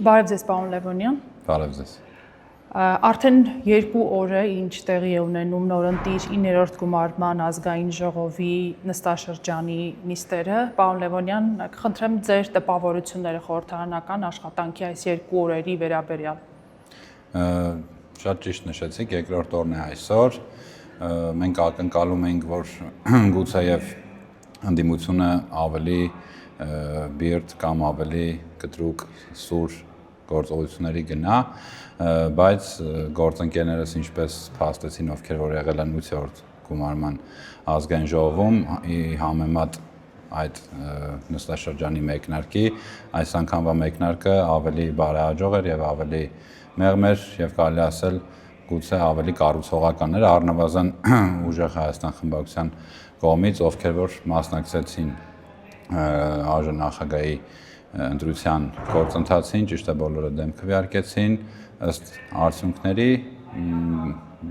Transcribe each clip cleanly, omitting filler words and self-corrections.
Բարև ձեզ, պարոն Լևոնյան։ Բարև ձեզ։ Արդեն 2 օր է ինչ տեղի է ունենում նորընտիր 9-րդ գումարման ազգային ժողովի նստաշրջանի նիստերը։ Պարոն Լևոնյան, կխնդրեմ ձեր տպավորությունները խորհրդարանական աշխատանքի այս 2 օրերի վերաբերյալ։ Շատ ճիշտ նշեցիք, 2-րդ օրն է այսօր։ Մենք ակնկալում ենք, որ գուցեև ընդդիմությունը ավելի բիրտ կամ ավելի կտրուկ սուր գործողությունների գնա, բայց գործընկերներս ինչպես փաստեցին, ովքեր որ եղել են 8-րդ գումարման ազգային ժողովում, համեմատ այդ նստաշրջանի մեկնարկի, այս անգամվա մեկնարկը ավելի բարեհաջող էր եւ ավելի մեղմ էր եւ կարելի ասել գուցե ավելի կառուցողական էր, առնվազն ուժեղ Հայաստան խմբակցության կողմից, ովքեր որ մասնակցեցին ԱԺ նախագահի ընտրության գործընթացին, ճիշտ է բոլորը դեմ քվեարկեցին ըստ արդյունքների,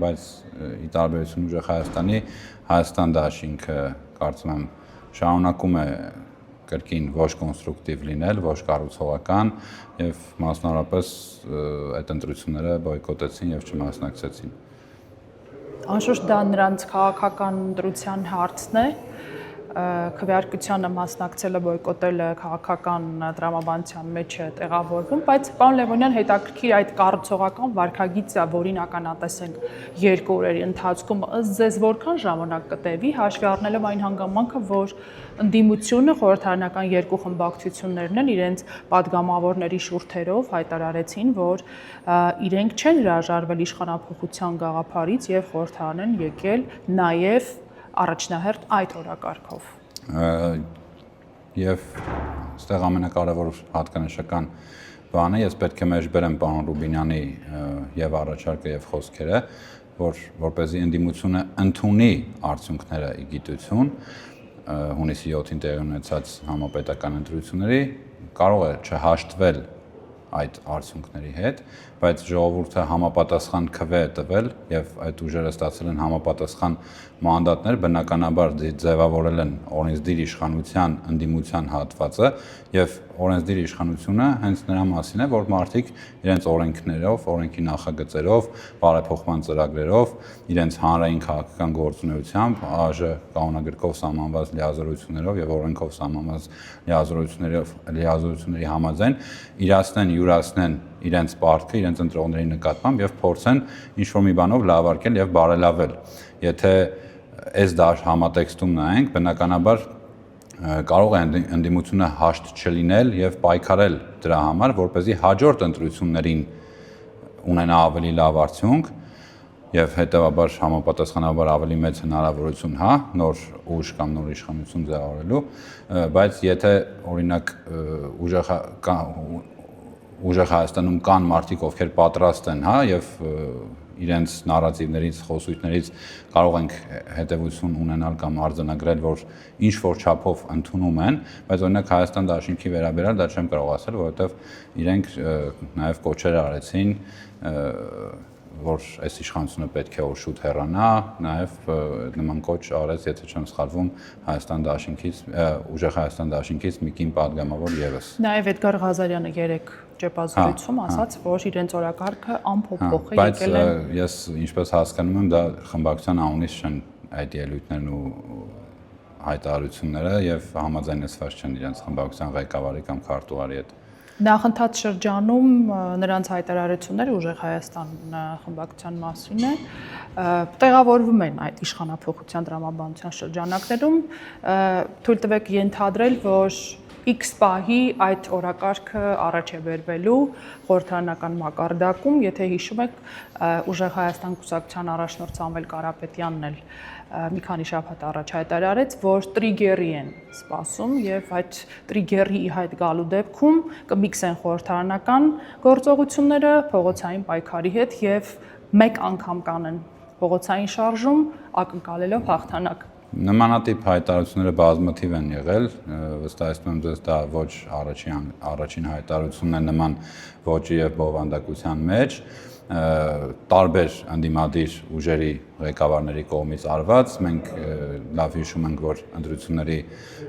բայց ի տարբերություն ուժեղ Հայաստանի, Հայաստան դաշինքը կարծում եմ շարունակում է կրկին ոչ կոնստրուկտիվ լինել, ոչ կառուցողական եւ մասնավորապես այդ ընտրությունները բոյկոտեցին եւ չմասնակցեցին։ Անշուշտ դա նրանց քաղաքական ընտրության հարցն է, քվեարկությանը մասնակցելը, բոյկոտելը քաղաքական տրամաբանության մեջ է տեղավորվում, բայց պարոն Լևոնյան, հետաքրքիր այդ կառուցողական վարքագիծը, որին ականատեսենք 2 օրերի ընթացքում, ըստ ձեզ որքան ժամանակ կտևի, հաշվի առնելով այն հանգամանքը, որ ընդդիմությունը խորհրդարանական 2 խմբակցություններն են իրենց падգամավորների շուրթերով հայտարարեցին, որ իրենք չեն հրաժարվել իշխանափոխության գաղափարից եւ խորհրդարան են եկել նաեւ առաջնահերթ այդ օրակարգով։ Եվ այստեղ ամենակարևոր հատկանշական բանը, ես պետք է մեջբերեմ պարոն Ռուբինյանի եւ առաջարկը եւ խոսքերը, որ որպեսզի ընդդիմությունը ընդունի արդյունքները ի գիտություն հունիսի 7-ին տեղի ունեցած համապետական ընտրությունների, կարող է չհաշտվել այդ արդյունքների հետ, բայց ժողովուրդը համապատասխան քվե է տվել եւ այդ ուժերը ստացել են համապատասխան մանդատներ, բնականաբար ձևավորել են օրենսդիր իշխանության ընդդիմության հատվածը եւ օրենսդիր իշխանությունը հենց նրա մասին է, որ մարդիկ իրենց օրենքներով, օրենքի նախագծերով, բարեփոխման ծրագրերով, իրենց հանրային քաղաքական գործունեությամբ, ԱԺ կանոնագրքով սահմանված լիազորություններով եւ օրենքով սահմանված լիազորությունների համաձայն իրացնեն, յուրացնեն իրենց պարտքը, իրենց ընտրողների նկատմամբ եւ փորձեն ինչ-որ մի բանով լավարկել եւ բարելավել։ Եթե այս դաշ համատեքստում նայենք, բնականաբար կարող է ընդդիմությունը հաշտ չլինել եւ պայքարել դրա համար, որպեսզի հաջորդ ընտրություններին ունենա ավելի լավ արդյունք եւ հետեւաբար համապատասխանաբար ավելի մեծ հնարավորություն, նոր ուժ կամ նոր իշխանություն ձևավորելու, բայց եթե օրինակ ուժեղ Հայաստանում կան մարդիկ, ովքեր պատրաստ են, եւ իրենց նարատիվներից, խոսույթներից կարող ենք հետևություն ունենալ կամ արձանագրել, որ ինչ որ չափով ընդունում են, բայց օրինակ Հայաստան դաշինքի վերաբերյալ դա չեմ կարող ասել, որովհետեւ իրենք նաեւ կոչեր արեցին, որ այս իշխանությունը պետք է որ շուտ հեռանա, նաեւ նման կոչ արեց, եթե չեմ սխալվում, Հայաստան դաշինքից, ուժեղ Հայաստան դաշինքից մի կին падգամավոր եւս։ Նաեւ Էդգար Ղազարյանը երեք ճեպազրույցում ասաց, որ իրենց օրակարգը անփոփոխ է, եկել են։ Բայց ես ինչպես հասկանում եմ, դա խմբակցության անունից չեն այդ ելույթներն ու հայտարարությունները եւ համաձայնեցված չեն իրենց խմբակցության ղեկավարի կամ քարտուղարի հետ։ Նախընթաց շրջանում նրանց հայտարարությունները ուժեղ Հայաստան խմբակցության մասին է, տեղավորվում են այդ իշխանափոխության տրամաբանության շրջանակներում, թույլ տվեք ենթադրել, որ X պահի այդ օրակարգը առաջ է բերվելու խորհրդարանական մակարդակում, եթե հիշում եք, ուժեղ Հայաստան կուսակցության առաջնորդ Սամվել Կարապետյանն էլ մի քանի շաբաթ առաջ հայտարարեց, որ տրիգերի են սպասում եւ այդ տրիգերի ի հայտ գալու դեպքում կմիքսեն խորհրդարանական գործողությունները փողոցային պայքարի հետ եւ մեկ անգամ կանեն փողոցային շարժում ակնկալելով հաղթանակ։ Նմանատիպ հայտարարությունները բազմաթիվ են եղել, վստահեցնում եմ ձեզ դա ոչ առաջին հայտարարությունն է նման ոճի եւ բովանդակության մեջ, տարբեր ընդդիմադիր ուժերի ղեկավարների կողմից արված, մենք լավ հիշում ենք, որ ընտրությունների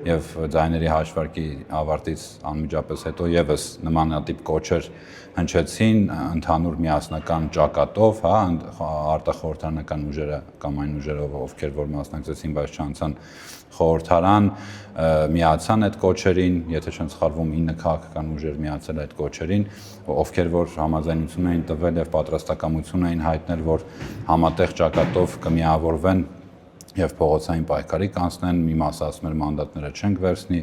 եւ ձայների հաշվարկի ավարտից անմիջապես հետո եւս նմանատիպ կոչեր հնչեցին ընդհանուր միասնական ճակատով, հա, արտախորհրդարանական ուժերը կամ այն ուժերը, ովքեր որ մասնակցեցին, բայց չանցան խորհրդարան, միացան այդ կոչերին, եթե չեմ սխալվում 9 քաղաքական ուժեր միացել այդ կոչերին, ովքեր որ համաձայնություն էին տվել եւ պատրաստակամություն էին հայտնել, որ համատեղ ճակատով կմիավորվեն եւ փողոցային պայքարի կանցնեն, մի մասը ասում էր մանդատները չենք վերցնի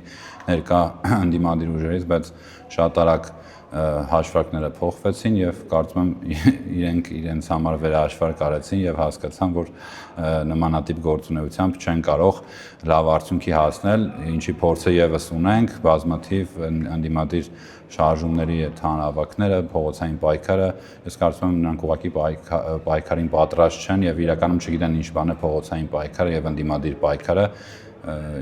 ներկա ընդդիմադիր ուժերից, բայց շատ արագ հաշվարկները փոխվեցին եւ կարծում եմ իրենց համար վերահաշվարկ արեցին եւ հասկացան, որ նմանատիպ գործունեությամբ չեն կարող լավ արդյունքի հասնել, ինչի փորձը եւս ունենք, բազմաթիվ ընդդիմադիր շարժումների այդ հանրավակները, փողոցային պայքարը, ես կարծում եմ նրանք ուղղակի պայքարին պատրաստ չեն եւ իրականում չգիտեն ինչ բան է փողոցային պայքարը եւ ընդդիմադիր պայքարը,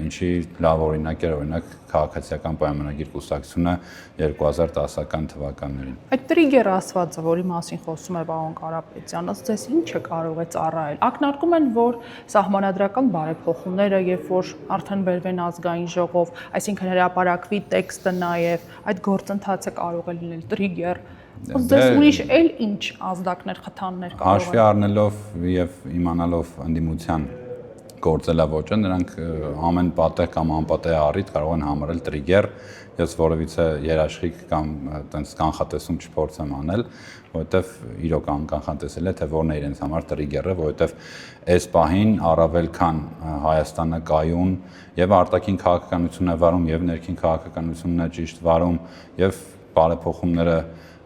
ինչի լավ օրինակ էր օրինակ քաղաքացիական պայմանագիր կուսակցությունը 2010 թվականներին։ Այդ տրիգեր ասվածը, որի մասին խոսում է պարոն Կարապետյանը, ձեզ ինչը կարող է ծառայել։ Ակնարկում են, որ սահմանադրական բարեփոխումները, երբ որ արդեն բերվեն ազգային ժողով, այսինքն հրապարակվի տեքստը նաև այդ գործընթացը կարող է լինել տրիգեր։ Ձեզ ուրիշ էլ ինչ ազդակներ, խթաններ կարող են։ Հաշվի առնելով եւ իմանալով ընդդիմության գործելավոճը, նրանք ամեն պատեհ կամ անպատեհ առիթ կարող են համարել տրիգեր, ես որևիցե երաշխիք կամ այտենց կանխատեսում չփորձեմ անել, որովհետև իրոք կանխատեսել է, թե որն է իրենց համար տրիգերը, որովհետև այս պահին առավել քան Հայաստանը կայուն եւ արտաքին քաղաքականությունն է վարում եւ ներքին քաղաքականությունն է ճիշտ վարում եւ բարեփոխումները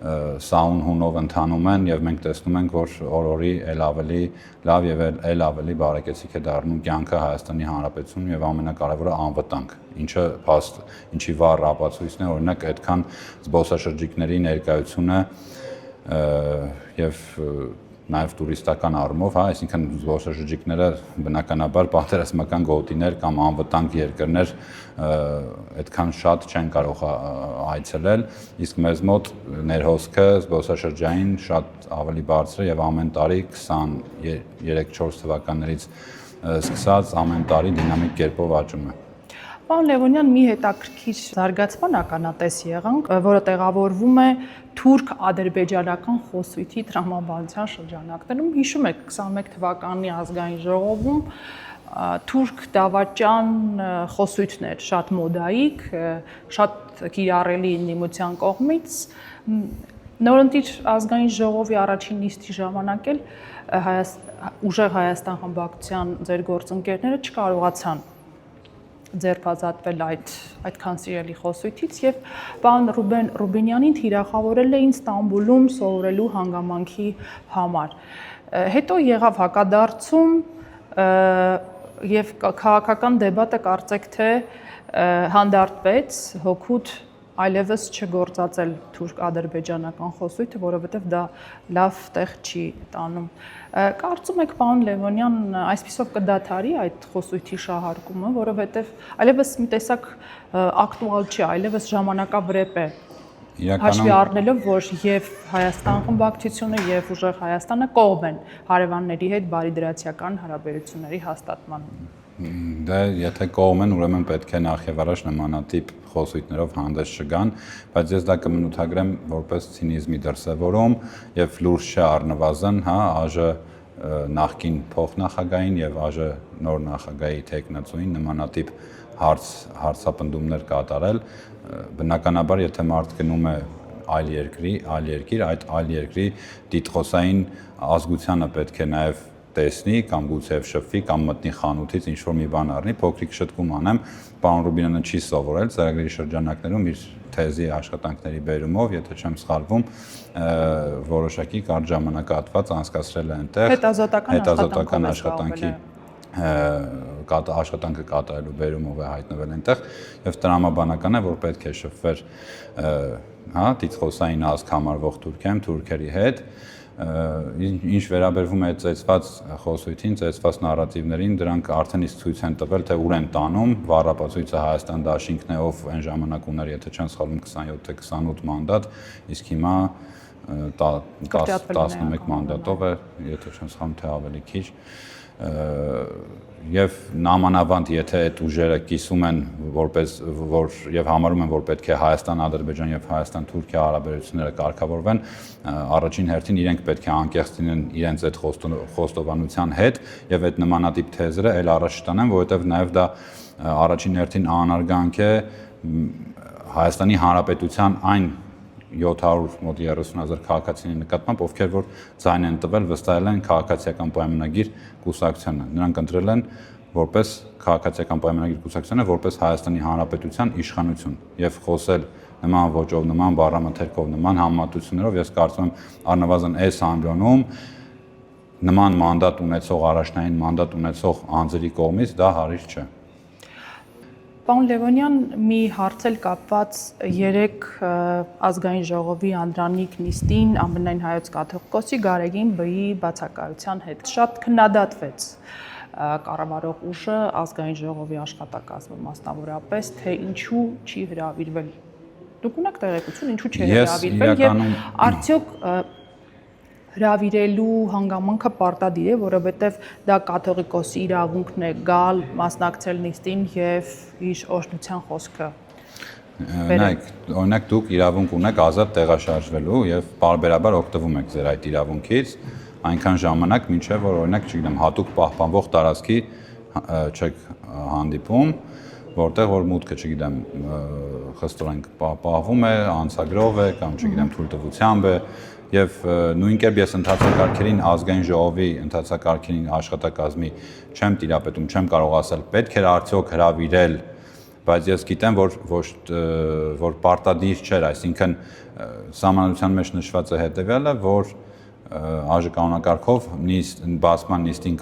սաուն հունով ընթանում են եւ մենք տեսնում ենք, որ օր-օրի ել ավելի լավ եւ ել ավելի բարեկեցիկ է դառնում կյանքը Հայաստանի Հանրապետությունում եւ ամենակարևորը անվտանգ, ինչի վառ ապացույցն է օրինակ այդքան զբոսաշրջիկների ներկայությունը եւ նաև տուրիստական առումով, հա, այսինքն զբոսաշրջիկները բնականաբար պատերազմական գոտիներ կամ անվտանգ երկրներ այդքան շատ չեն կարող այցելել, իսկ մեզ մոտ ներհոսքը զբոսաշրջային շատ ավելի բարձր է եւ ամեն տարի 23-4 թվականներից սկսած ամեն տարի դինամիկ կերպով աճում է։ Պարոն Լևոնյան, մի հետաքրքիր զարգացման ականատես եղանք, որը տեղավորվում է թուրք-ադրբեջանական խոսույթի տրամաբանության շրջանակներում։ Հիշում եք 21 թվականի ազգային ժողովում թուրք դավաճան խոսույթներ, շատ մոդայիկ, շատ կիրառելի ընդդիմության կողմից։ Նորընտիր ազգային ժողովի առաջին նիստի ժամանակ էլ ուժեղ Հայաստան խմբակցության ձեր գործընկերները չկարողացան ձերբազատվել այդքան սիրելի խոսույթից եւ պարոն Ռուբինյանին թիրախավորել էին Ստամբուլում սովորելու հանգամանքի համար։ Հետո եղավ հակադարձում եւ քաղաքական դեբատը կարծեք թե հանդարտվեց հօգուտ այլևս չգործածել թուրք-ադրբեջանական խոսույթը, որովհետև դա լավ տեղ չի տանում։ Կարծում եք, պարոն Լևոնյան, այսպիսով կդադարի այդ խոսույթի շահարկումը, որովհետև այլևս մի տեսակ ակտուալ չի, այլևս ժամանակավրեպ է։ Հաշվի առնելով, որ եւ Հայաստան խմբակցությունը եւ ուժեղ Հայաստանը կողմ են հարևանների հետ բարիդրացիական հարաբերությունների հաստատման։ Դե եթե կողմ են, ուրեմն պետք է նախ եւ առաջ նմանատիպ խոսույթներով հանդես չգան, բայց ես դա կմնութագրեմ որպես ցինիզմի դրսևորում եւ լուրջ չէ առնվազն, հա, ԱԺ նախկին փոխնախագահային եւ ԱԺ նոր նախագահի տեխնացուին նմանատիպ հարցապնդումներ կատարել, բնականաբար եթե մարդ գնում է այլ երկիր, այդ այլ երկրի դիտխոսային ազգությանը պետք է նաեւ տեսնի կամ գուցեև շփվի կամ մտնի խանութից ինչ որ մի բան առնի, փոքրիկ շտկում անեմ, պարոն Ռուբինյանը չի սովորել ծրագրի շրջանակներում իր թեզի աշխատանքների բերումով, եթե չեմ սխալվում, որոշակի կարճ ժամանակահատված անցկացրել է այնտեղ հետազոտական աշխատանքի աշխատանքը կատարելու բերումով է հայտնվել այնտեղ եւ տրամաբանական է, որ պետք է շփվեր հա դիտխոսային ազգ համարվող թուրքերի հետ ինչ վերաբերվում է ծեծված խոսույթին, ծեծված նարատիվներին, դրանք արդեն իսկ ցույց են տվել, թե ուր են տանում, վառապացույցը Հայաստան դաշինքն է, ով այն ժամանակ ուներ, եթե չեմ սխալվում 27 թե 28 մանդատ, իսկ հիմա 11 մանդատով է, եթե չեմ սխալվում, թե ավելի քիչ։ Եվ նամանավանդ եթե այդ ուժերը կիսում են որպես որ եւ համարում են որ պետք է Հայաստան-Ադրբեջան եւ Հայաստան-Թուրքիա հարաբերությունները կարգավորվեն, առաջին հերթին իրենք պետք է անկեղծ լինեն իրենց այդ խոստովանության հետ եւ այդ նմանատիպ թեզերը այլ առաջ տանեն, որովհետեւ նաեւ դա առաջին հերթին անարգանք է Հայաստանի Հանրապետության այն 700 մոտ 30,000 քաղաքացիների նկատմամբ, ովքեր որ ձայն են տվել, վստահել են քաղաքացիական պայմանագիր կուսակցությանը։ Նրանք ընտրել են որպես քաղաքացիական պայմանագիր կուսակցությանը, որպես Հայաստանի Հանրապետության իշխանություն եւ խոսել նման ոճով, նման բառամթերքով, նման համեմատություններով, ես կարծում եմ առնվազն այս ամբիոնում նման մանդատ ունեցող առաջնային մանդատ ունեցող անձերի կողմից դա հարիր չէ։ Պարոն Լևոնյան, մի հարց էլ կապված 3 ազգային ժողովի անդրանիկ նիստին ամենայն հայոց կաթողիկոսի Գարեգին Բ-ի բացակայության հետ շատ քննադատվեց կառավարող ուժը ազգային ժողովի աշխատակազմը մասնավորապես, թե ինչու չի հրավիրվել։ Դուք ունեք տեղեկություն, ինչու չի հրավիրվել եւ արդյոք հրավիրելու հանգամանքը պարտադիր է, որովհետև դա կաթողիկոսի իրավունքն է գալ, մասնակցել նիստին եւ իր օրհնության խոսքը։ Օրինակ դուք իրավունք ունեք ազատ տեղաշարժվելու եւ բարբերաբար օգտվում եք ձեր այդ իրավունքից, այնքան ժամանակ, մինչեւ որ օրինակ, չգիտեմ, հատուկ պահպանվող տարածքի չեք հանդիպում, որտեղ որ մուտքը, չգիտեմ, խստորեն պահվում է, անցագրով է կամ չգիտեմ, թույլտվությամբ է եւ նույնքեւ ես ընդհանրակարգերին ազգային ժողովի ընդհանրակարգերին աշխատակազմի չեմ տիրապետում, չեմ կարող ասել պետք է արդյոք հրավիրել, բայց ես գիտեմ որ պարտադիր չէր, այսինքն սահմանադրության մեջ նշված է հետեւյալը, որ ԱԺ կանոնակարգով բացման նիստին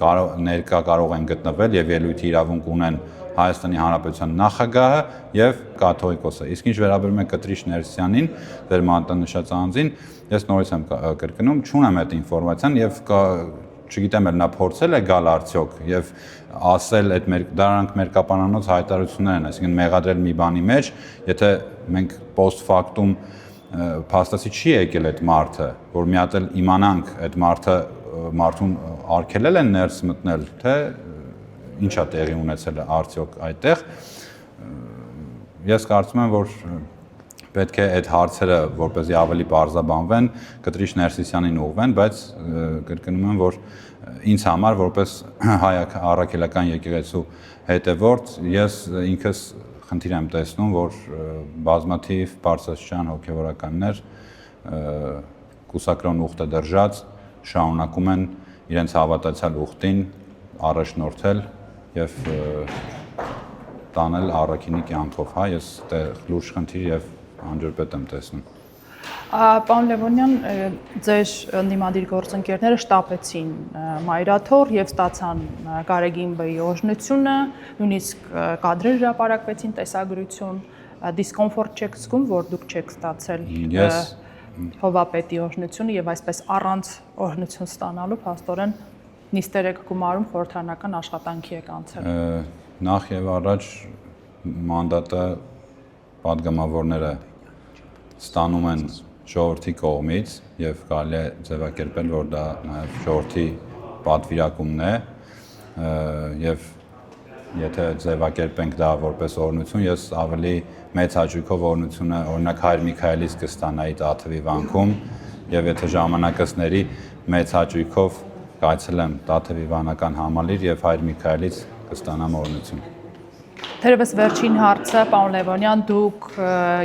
ներկա կարող են գտնվել եւ ելույթի իրավունք ունեն Հայաստանի Հանրապետության նախագահը եւ կաթողիկոսը։ Իսկ ինչ վերաբերում է Կտրիշ Ներսյանին, դեր մատնանշած անձին, ես նորից եմ կրկնում, չունեմ այդ ինֆորմացիան եւ չգիտեմ էլ նա փորձել է գալ արդյոք եւ ասել այդ դրանք մեր կապանանոց հայտարարություններ են, այսինքն մեղադրել մի բանի մեջ, եթե մենք post factum փաստացի չի եկել այդ մարդը, որ մի հատ էլ իմանանք այդ մարդուն արգելել են ներս մտնել, թե ինչա տեղի ունեցել է արդյոք այդտեղ։ Ես կարծում եմ, որ պետք է այդ հարցերը, որպեսզի ավելի բարձրաբանվեն, Կտրիշ Ներսիսյանին ուղղվեն, բայց կրկնում եմ, որ ինձ համար որպես հայ առաքելական եկեղեցու հետևորդ, ես ինքս խնդիր եմ տեսնում, որ բազմաթիվ բարձրաստիճան հոգևորականներ կուսակրոն ուխտը դրժած շարունակում են իրենց հավատացյալ ուխտին առաջնորդել եւ տանել առաքինի կյանքով, հա, ես լուրջ խնդիր եւ անջրպետ եմ տեսնում։ Պարոն Լևոնյան, ձեր ընդդիմադիր գործընկերները շտապեցին Մայրաթոր եւ ստացան Գարեգին Բ-ի օրհնությունը, նույնիսկ կադրեր հրապարակվեցին, տեսագրություն, դիսկոմֆորտ չեք զգում, որ դուք չեք ստացել Հովապետի օրհնությունը եւ այսպես առանց օրհնություն ստանալու փաստորեն նիստեր եք գումարում խորհրդարանական աշխատանքի եք անցել։ Նախ եւ առաջ մանդատը պատգամավորները ստանում են ժողովրդի կողմից եւ կարելի է ձևակերպել, որ դա նաեւ ժողովրդի պատվիրակումն է եւ եթե ձևակերպենք դա որպես օրհնություն, ես ավելի մեծ հաճույքով օրհնությունը օրինակ Հայր Միքայելից կստանայի Տաթևի վանքում եւ եթե ժամանակացների մեծ հաճույքով կայցելեմ Տաթևի վանական համալիր եւ Հայր Միքայելից կստանամ օրհնություն։ Թերևս վերջին հարցը, պարոն Լևոնյան, դուք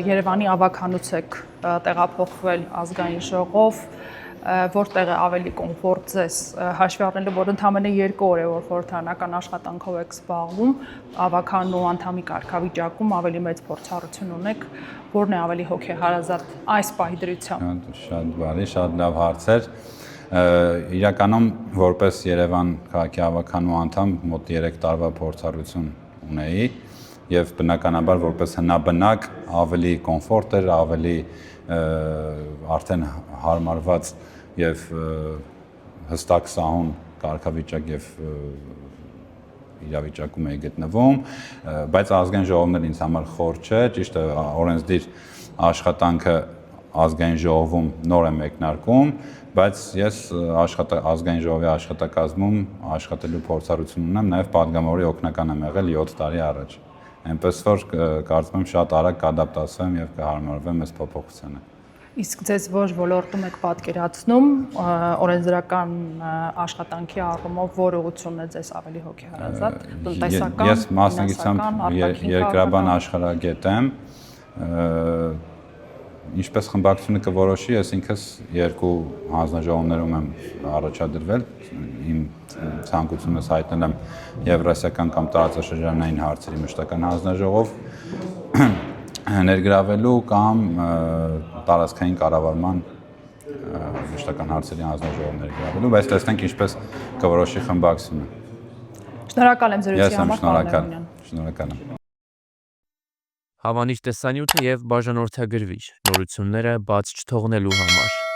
Երևանի ավագանուց եք տեղափոխվել ազգային ժողով, որտեղ է ավելի կոմֆորտ ձեզ, հաշվի առնելով, որ ընդամենը 2 օր է, որ խորհրդարանական աշխատանքով եք զբաղվում, ավագանու անդամի կարգավիճակում ավելի մեծ փորձառություն ունեք, որն է ավելի հոգեհարազատ այս պահի դրությամբ։ Շատ բարի, շատ լավ հարց էր։ Իրականում որպես Երևան քաղաքի ավագանու անդամ մոտ 3 տարվա փորձառություն ունեի եւ բնականաբար որպես հնաբնակ ավելի կոմֆորտ էր, ավելի արդեն հարմարված եւ հստակ սահուն կարգավիճակ եւ իրավիճակում էի գտնվում, բայց ազգային ժողովն ինձ համար խոր չէ, ճիշտ է, օրենսդիր աշխատանքը ազգային ժողովում նոր եմ մեկնարկում, բայց ես ազգային ժողովի աշխատակազմում աշխատելու փորձառություն ունեմ, նաև падգամավորի օգնական եմ եղել 7 տարի առաջ։ Այնպես որ կարծում եմ շատ արագ կադապտացվեմ եւ կհարմարվեմ այս փոփոխությանը։ Իսկ ձեզ ոչ ոլորտում եք պատկերացնում օրենսդրական աշխատանքի առումով որ ուղղությունն է ձեզ ավելի հոգեհարազատ, տնտեսական, ես մասնագիտությամբ երկրաբան աշխարհագետ եմ, ինչպես խմբակցությունը կորոշի, ես ինքս երկու հանձնաժողովներում եմ առաջադրվել, իմ ցանկությունս հայտնել եմ Եվրասիական կամ տարածաշրջանային հարցերի մշտական հանձնաժողով ներգրավելու կամ տարածքային կառավարման մշտական հարցերի հանձնաժողով ներգրավելու, բայց տեսնենք ինչպես կորոշի խմբակցությունը։ Շնորհակալ եմ զրույցի համար, շնորհակալ եմ։ Հավանիչ տեսանյութը եւ բաժանորդագրվիչ նորությունները բաց չթողնելու համար։